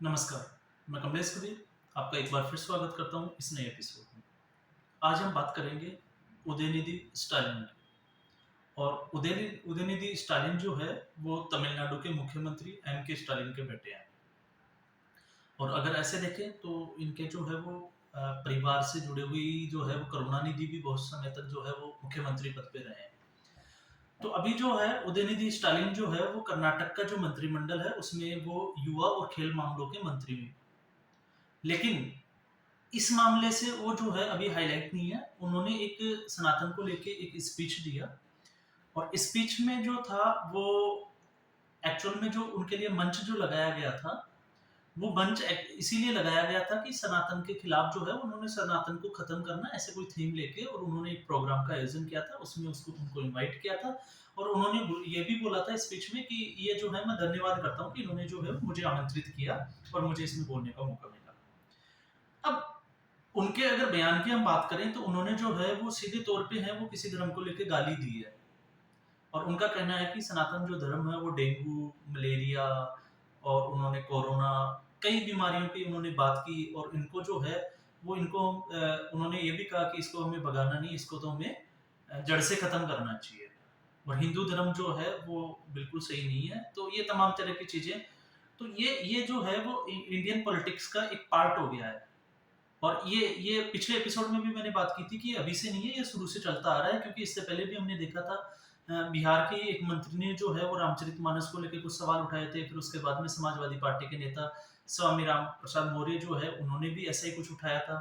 नमस्कार, मैं कमलेश कबीर आपका एक बार फिर स्वागत करता हूँ इस नए एपिसोड में। आज हम बात करेंगे उदयनिधि स्टालिन की। और उदयनिधि स्टालिन जो है वो तमिलनाडु के मुख्यमंत्री एम के स्टालिन के बेटे हैं। और अगर ऐसे देखें तो इनके जो है वो परिवार से जुड़ी हुई जो है वो करुणानिधि भी बहुत समय तक जो है वो मुख्यमंत्री पद पे रहे हैं। तो अभी जो है उदयनिधि स्टालिन जो है वो कर्नाटक का जो मंत्रिमंडल है उसमें वो युवा और खेल मामलों के मंत्री हैं। लेकिन इस मामले से वो जो है अभी हाइलाइट नहीं है। उन्होंने एक सनातन को लेके एक स्पीच दिया और स्पीच में जो था वो एक्चुअल में जो उनके लिए मंच जो लगाया गया था, वो मंच इसीलिए लगाया गया था कि सनातन के खिलाफ जो है उन्होंने सनातन को खत्म करना ऐसे कोई थीम लेके और उन्होंने एक प्रोग्राम का आयोजन किया था। उसमें उसको उनको इनवाइट किया था और उन्होंने ये भी बोला था स्पीच में कि ये जो है मैं धन्यवाद करता हूँ कि इन्होंने जो है मुझे आमंत्रित किया और मुझे इसमें बोलने का मौका मिला। अब उनके अगर बयान की हम बात करें तो उन्होंने जो है वो सीधे तौर पे है वो किसी धर्म को लेके गाली दी है। और उनका कहना है कि सनातन जो धर्म है वो डेंगू, मलेरिया और उन्होंने कोरोना कई बीमारियों की उन्होंने बात की और इनको जो है वो इनको उन्होंने ये भी कहा कि इसको हमें भगाना नहीं, इसको तो हमें जड़ से खत्म करना चाहिए। और हिंदू धर्म जो है वो बिल्कुल सही नहीं है। तो ये तमाम तरह की चीज़ें, तो ये जो है वो इंडियन पॉलिटिक्स का एक पार्ट हो गया है। और ये पिछले एपिसोड में भी मैंने बात की थी कि अभी से नहीं है, ये शुरू से चलता आ रहा है क्योंकि इससे पहले भी हमने देखा था बिहार के एक मंत्री ने जो है वो रामचरितमानस को लेके कुछ सवाल उठाए थे। फिर उसके बाद में समाजवादी पार्टी के नेता स्वामी राम प्रसाद मौर्य जो है उन्होंने भी ऐसा ही कुछ उठाया था।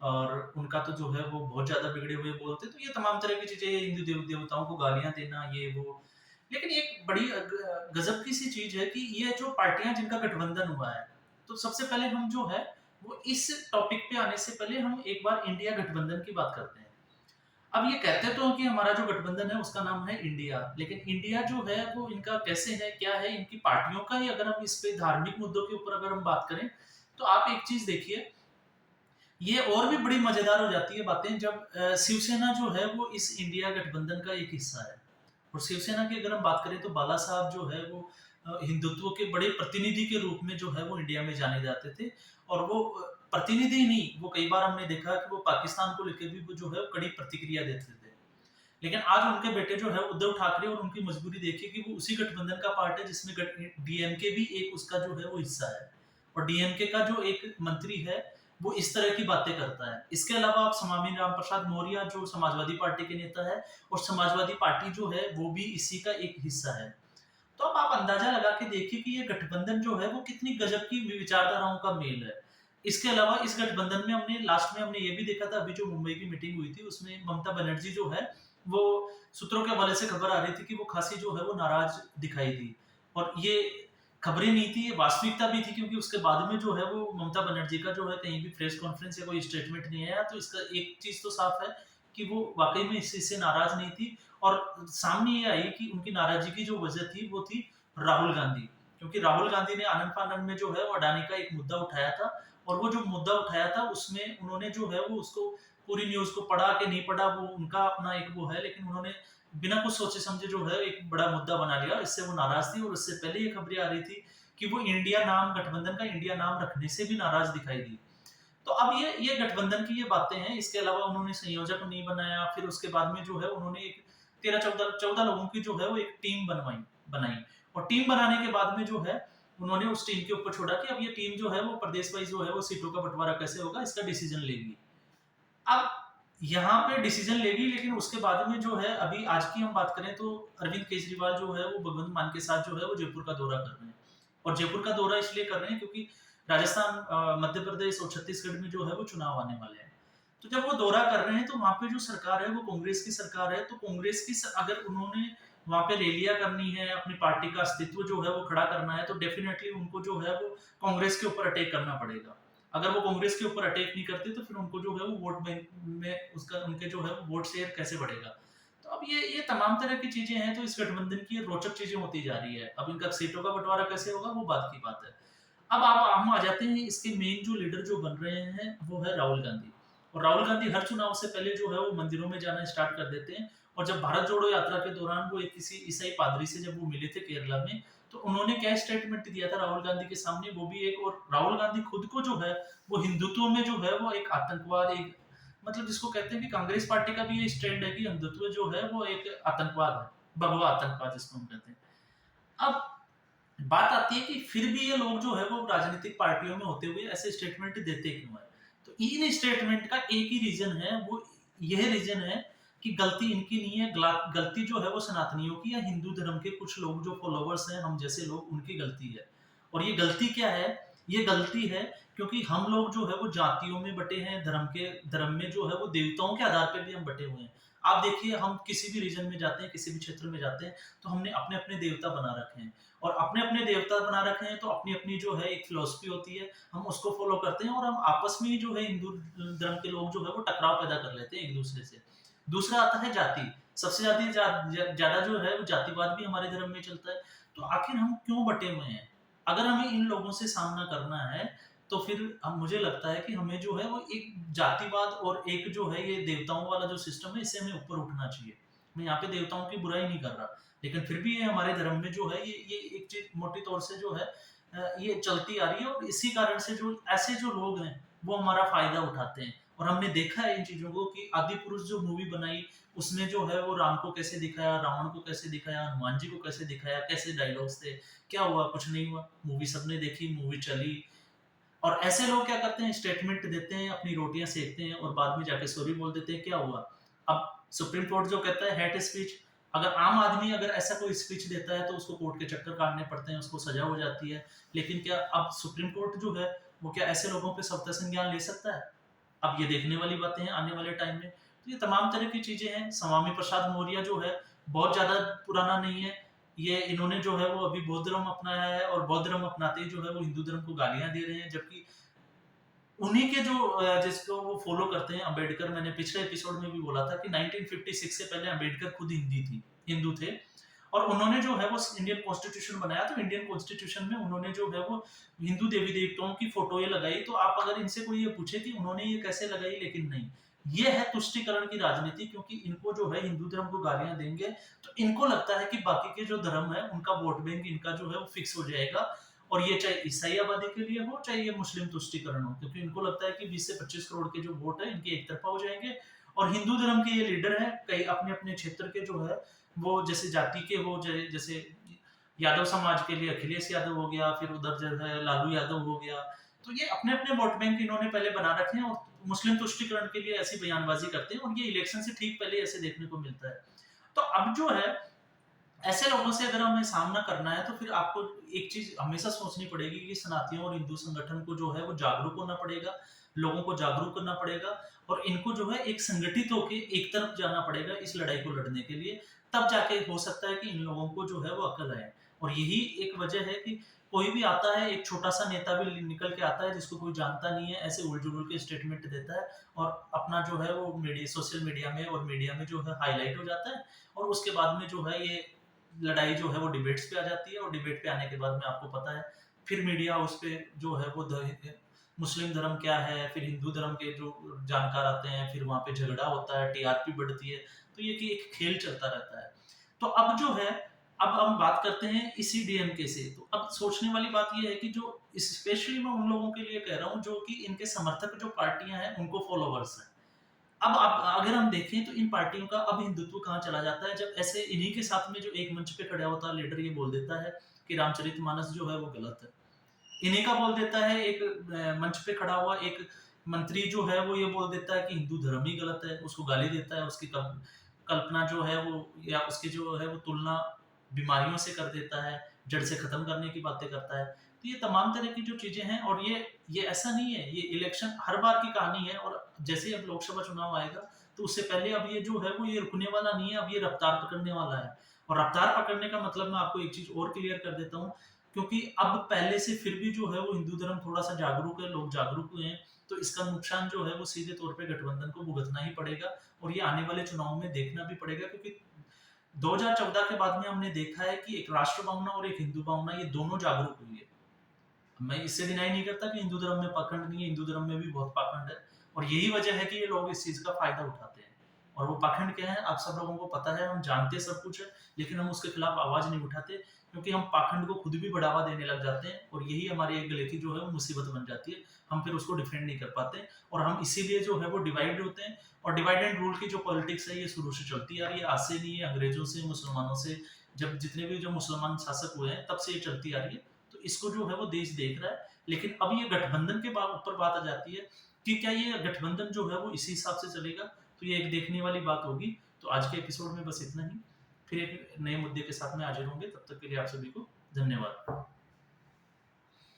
और उनका तो जो है वो बहुत ज़्यादा बिगड़े हुए बोलते, तो ये तमाम तरह की चीज़ें हिंदू देवताओं को गालियाँ देना ये वो। लेकिन एक बड़ी गज़ब की सी चीज़ है कि ये जो पार्टियाँ जिनका गठबंधन हुआ है, तो सबसे पहले हम जो है वो इस टॉपिक पे आने से पहले हम एक बार इंडिया गठबंधन की बात करते हैं। अब ये कहते तो हैं कि हमारा जो गठबंधन है उसका नाम है इंडिया, लेकिन इंडिया जो है वो इनका कैसे है, क्या है, इनकी पार्टियों का ही अगर हम इस पे धार्मिक मुद्दों के ऊपर अगर हम बात करें, तो आप एक चीज़ देखिए, ये और भी बड़ी मज़ेदार हो जाती है बातें जब शिवसेना जो है वो इस इंडिया गठबंधन का एक हिस्सा है। और शिवसेना की अगर हम बात करें तो बाला साहब जो है वो हिंदुत्व के बड़े प्रतिनिधि के रूप में जो है वो इंडिया में जाने जाते थे। और वो प्रतिनिधि ही नहीं, वो कई बार हमने देखा कि वो पाकिस्तान को लेके भी वो जो है कड़ी प्रतिक्रिया देते थे। लेकिन आज उनके बेटे जो है उद्धव ठाकरे और उनकी मजबूरी देखिए कि वो उसी गठबंधन का पार्ट है जिसमें डीएमके भी एक उसका जो है वो हिस्सा है। और डीएमके का जो एक मंत्री है वो इस तरह की बातें करता है। इसके अलावा आप स्वामी राम प्रसाद मौर्य जो समाजवादी पार्टी के नेता है और समाजवादी पार्टी जो है वो भी इसी का एक हिस्सा है। तो अब आप अंदाजा लगा के देखिए कि ये गठबंधन जो है वो कितनी गजब की विचारधाराओं का मेल है। इसके अलावा इस गठबंधन में हमने लास्ट में हमने ये भी देखा था, अभी जो मुंबई की मीटिंग हुई थी उसमें ममता बनर्जी जो है वो सूत्रों के हवाले से खबर आ रही थी कि वो खासी जो है वो नाराज दिखाई दी। और ये खबरें नहीं थी, ये वास्तविकता भी थी क्योंकि उसके बाद में जो है वो ममता बनर्जी का जो है कहीं भी प्रेस कॉन्फ्रेंस या कोई स्टेटमेंट नहीं आया। तो इसका एक चीज तो साफ है कि वो वाकई में इस चीज से नाराज नहीं थी। और सामने ये आई कि उनकी नाराजगी की जो वजह थी वो थी राहुल गांधी। क्योंकि राहुल गांधी ने आनंद-फानंद में जो है वो अडानी का एक मुद्दा उठाया था और वो जो मुद्दा उठाया था उसमें उन्होंने जो है वो उसको पूरी न्यूज़ को पढ़ा कि नहीं पढ़ा वो उनका अपना एक वो है, लेकिन उन्होंने बिना कुछ सोचे समझे जो है एक बड़ा मुद्दा बना लिया। इससे वो नाराज़ थी और उससे पहले ये खबरें आ रही थी कि वो इंडिया नाम गठबंधन का इंडिया नाम रखने से भी नाराज़ दिखाई दी। तो अब ये गठबंधन की ये बातें हैं। इसके अलावा उन्होंने संयोजक नहीं बनाया। फिर उसके बाद में जो है उन्होंने एक 13-14 लोगों की जो है वो एक टीम बनाई। और टीम बनाने के बाद में जो है उन्होंने उस टीम के ऊपर छोड़ा कि अब ये टीम जो है वो प्रदेश वाइज़ जो है वो सीटों का बँटवारा कैसे होगा इसका डिसीज़न लेगी। अब यहाँ पे डिसीज़न लेगी, लेकिन उसके बाद में जो है अभी आज की हम बात करें तो अरविंद केजरीवाल जो है वो भगवंत मान के साथ जो है वो जयपुर का दौरा कर रहे हैं। और जयपुर का दौरा इसलिए कर रहे हैं क्योंकि राजस्थान, मध्य प्रदेश और छत्तीसगढ़ में जो है वो चुनाव आने वाले हैं। तो जब वो दौरा कर रहे हैं तो वहाँ पे जो सरकार है वो कांग्रेस की सरकार है। तो कांग्रेस की अगर उन्होंने वहाँ पे रैलियाँ करनी है, अपनी पार्टी का अस्तित्व जो है वो खड़ा करना है, तो डेफिनिटली उनको जो है वो कांग्रेस के ऊपर अटैक करना पड़ेगा। अगर वो कांग्रेस के ऊपर अटैक नहीं करते तो फिर उनको जो है वो वोट बैंक में उसका उनके जो है वो वोट शेयर कैसे बढ़ेगा। तो अब ये तमाम तरह की चीजें हैं। तो इस गठबंधन की ये रोचक चीजें होती जा रही है। अब इनका सीटों का बंटवारा कैसे होगा वो बात की बात है। अब आप हम आ जाते हैं इसके मेन जो लीडर जो बन रहे हैं वो है राहुल गांधी। और राहुल गांधी हर चुनाव से पहले जो है वो मंदिरों में जाना स्टार्ट कर देते हैं। और जब भारत जोड़ो यात्रा के दौरान वो एक किसी ईसाई पादरी से जब वो मिले थे केरला में, तो उन्होंने क्या स्टेटमेंट दिया था राहुल गांधी के सामने, वो भी एक, और राहुल गांधी खुद को जो है वो हिंदुत्व में जो है वो एक आतंकवाद, एक मतलब जिसको कहते हैं कि कांग्रेस पार्टी का भी ये स्टैंड है कि हिंदुत्व जो है वो एक आतंकवाद है, भगवा आतंकवाद जिसको हम कहते हैं। अब बात आती है कि फिर भी ये लोग जो है वो राजनीतिक पार्टियों में होते हुए ऐसे स्टेटमेंट देते क्यों है? तो इन स्टेटमेंट का एक ही रीजन है, वो यह रीजन है कि गलती इनकी नहीं है, गलती जो है वो सनातनियों की या हिंदू धर्म के कुछ लोग जो फॉलोवर्स हैं, हम जैसे लोग, उनकी गलती है। और ये गलती क्या है? ये गलती है क्योंकि हम लोग जो है वो जातियों में बटे हैं, धर्म में जो है वो देवताओं के आधार पे भी हम बटे हुए हैं। आप देखिए, हम किसी भी रीजन में जाते हैं, किसी भी क्षेत्र में जाते हैं, तो हमने अपने अपने देवता बना रखे हैं, और अपने अपने देवता बना रखे हैं तो अपनी अपनी जो है एक फिलोसफी होती है, हम उसको फॉलो करते हैं, और हम आपस में ही जो है हिंदू धर्म के लोग जो है वो टकराव पैदा कर लेते हैं एक दूसरे से। दूसरा आता है जाति। सबसे ज्यादा जो है वो जातिवाद भी हमारे धर्म में चलता है। तो आखिर हम क्यों बटे हुए हैं? अगर हमें इन लोगों से सामना करना है, तो फिर मुझे लगता है कि हमें जो है वो एक जातिवाद और एक जो है ये देवताओं वाला जो सिस्टम है, इससे हमें ऊपर उठना चाहिए। मैं यहाँ पे देवताओं की बुराई नहीं कर रहा, लेकिन फिर भी ये हमारे धर्म में जो है ये एक चीज मोटी तौर से जो है ये चलती आ रही है, और इसी कारण से जो ऐसे जो लोग हैं वो हमारा फायदा उठाते हैं। और हमने देखा है इन चीजों को कि आदि पुरुष जो मूवी बनाई, उसमें जो है वो राम को कैसे दिखाया, रावण को कैसे दिखाया, हनुमान जी को कैसे दिखाया, कैसे डायलॉग्स थे, क्या हुआ? कुछ नहीं हुआ। मूवी सबने देखी, मूवी चली, और ऐसे लोग क्या करते हैं, स्टेटमेंट देते हैं, अपनी रोटियां सेकते हैं, और बाद में जाके सॉरी बोल देते हैं, क्या हुआ? अब सुप्रीम कोर्ट जो कहता है हेट स्पीच, अगर आम आदमी अगर ऐसा कोई स्पीच देता है तो उसको कोर्ट के चक्कर काटने पड़ते हैं, उसको सजा हो जाती है। लेकिन क्या अब सुप्रीम कोर्ट जो है वो क्या ऐसे लोगों पे सख्त संज्ञान ले सकता है? अब ये देखने वाली बातें हैं आने वाले टाइम में। तो ये तमाम तरह की चीजें हैं। स्वामी प्रसाद मौर्य जो है बहुत ज्यादा पुराना नहीं है, ये इन्होंने जो है वो अभी बौद्ध धर्म अपनाया है, और बौद्ध धर्म अपनाते ही जो है वो हिंदू धर्म को गालियां दे रहे हैं, जबकि उन्हीं के जो जिसको वो फॉलो करते हैं, अंबेडकर, मैंने पिछले एपिसोड में भी बोला था कि 1956 से पहले अंबेडकर खुद हिंदू थे, और उन्होंने जो है वो इंडियन कॉन्स्टिट्यूशन बनाया। तो इंडियन कॉन्स्टिट्यूशन में उन्होंने जो है वो हिंदू देवी देवताओं की फोटो ये लगाई। तो आप अगर इनसे कोई ये पूछे कि उन्होंने ये कैसे लगाई, लेकिन नहीं, ये है तुष्टिकरण की राजनीति, क्योंकि इनको जो है हिंदू धर्म को गालियां देंगे तो इनको लगता है कि बाकी के जो धर्म है उनका वोट बैंक इनका जो है वो फिक्स हो जाएगा, और ये चाहे ईसाई आबादी के लिए हो, चाहे ये मुस्लिम तुष्टिकरण हो, क्योंकि इनको लगता है कि 20 से 25 करोड़ के जो वोट है इनके एक तरफा हो जाएंगे। और हिंदू धर्म के ये लीडर हैं, कई अपने अपने क्षेत्र के जो है वो जैसे जाति के हो, जैसे यादव समाज के लिए अखिलेश यादव हो गया, फिर उधर जो है लालू यादव हो गया। तो ये अपने अपने वोट बैंक इन्होंने पहले बना रखे हैं, और मुस्लिम तुष्टिकरण के लिए ऐसी बयानबाजी करते हैं, और ये इलेक्शन से ठीक पहले ऐसे देखने को मिलता है। तो अब जो है ऐसे लोगों से अगर हमें सामना करना है, तो फिर आपको एक चीज हमेशा सोचनी पड़ेगी कि सनातनियों और हिंदू संगठन को जो है वो जागरूक होना पड़ेगा, लोगों को जागरूक करना पड़ेगा, और इनको जो है एक संगठित होके एक तरफ जाना पड़ेगा इस लड़ाई को लड़ने के लिए। तब जाके हो सकता है कि इन लोगों को जो है वो अकल आए। और यही एक वजह है कि कोई भी आता है, एक छोटा सा नेता भी निकल के आता है जिसको कोई जानता नहीं है, ऐसे उलझुल के स्टेटमेंट देता है, और अपना जो है वो मीडिया, सोशल मीडिया में और मीडिया में जो है हाईलाइट हो जाता है, और उसके बाद में जो है ये लड़ाई जो है वो डिबेट्स पे आ जाती है, और डिबेट पे आने के बाद में आपको पता है फिर मीडिया उस पे जो है वो मुस्लिम धर्म क्या है, फिर हिंदू धर्म के जो जानकार आते हैं, फिर वहां पे झगड़ा होता है, टीआरपी बढ़ती है। तो ये कि एक खेल चलता रहता है। तो अब जो है, अब हम बात करते हैं इसी डीएमके से। तो अब सोचने वाली बात ये है कि जो स्पेशली मैं उन लोगों के लिए कह रहा हूँ जो कि इनके समर्थक जो पार्टियां हैं उनको फॉलोवर्स हैं। अब आप अगर हम देखें तो इन पार्टियों का अब हिंदुत्व कहाँ चला जाता है, जब ऐसे इन्हीं के साथ में जो एक मंच पे खड़ा होता है लीडर ये बोल देता है कि रामचरितमानस जो है वो गलत है। इन्हीं का बोल देता है एक मंच पे खड़ा हुआ एक मंत्री जो है वो ये बोल देता है कि हिंदू धर्म ही गलत है, उसको गाली देता है, उसकी कल्पना जो है वो, या उसकी जो है वो तुलना बीमारियों से कर देता है, जड़ से खत्म करने की बातें करता है। तो ये तमाम तरह की जो चीजें हैं, और ये ऐसा नहीं है, ये इलेक्शन हर बार की कहानी है, और जैसे ही अब लोकसभा चुनाव आएगा तो उससे पहले अब ये जो है वो ये रुकने वाला नहीं है, अब ये रफ्तार पकड़ने वाला है। और रफ्तार पकड़ने का मतलब मैं आपको एक चीज और क्लियर कर देता हूँ, क्योंकि अब पहले से फिर भी जो है वो हिंदू धर्म थोड़ा सा जागरूक है, लोग जागरूक हुए हैं, तो इसका नुकसान जो है वो सीधे तौर पे गठबंधन को भुगतना ही पड़ेगा, और ये आने वाले चुनाव में देखना भी पड़ेगा, क्योंकि 2014 के बाद में हमने देखा है कि एक राष्ट्र भावना और एक हिंदू भावना ये दोनों जागरूक हुई है। मैं इससे डिनाई नहीं करता कि हिंदू धर्म में पाखंड नहीं है, हिंदू धर्म में भी बहुत पाखंड है, और यही वजह है कि ये लोग इस चीज का फायदा उठाते हैं। और वो पाखंड क्या है आप सब लोगों को पता है, हम जानते सब कुछ है, लेकिन हम उसके खिलाफ आवाज नहीं उठाते, क्योंकि हम पाखंड को खुद भी बढ़ावा देने लग जाते हैं और यही हमारे एक गले की जो है वो मुसीबत बन जाती है। हम फिर उसको डिफेंड नहीं कर पाते और हम इसीलिए जो है वो डिवाइड होते हैं। और डिवाइड एंड रूल की जो पॉलिटिक्स है ये शुरू से चलती आ रही है, आज से नहीं है, अंग्रेजों से, मुसलमानों से, जब जितने भी जो मुसलमान शासक हुए हैं तब से ये चलती आ रही है। तो इसको जो है वो देश देख रहा है। लेकिन अब ये गठबंधन के ऊपर बात आ जाती है कि क्या ये गठबंधन जो है वो इसी हिसाब से चलेगा, तो ये एक देखने वाली बात होगी। तो आज के एपिसोड में बस इतना ही। फिर एक नए मुद्दे के साथ में हाजिर होंगे, तब तक के लिए आप सभी को धन्यवाद।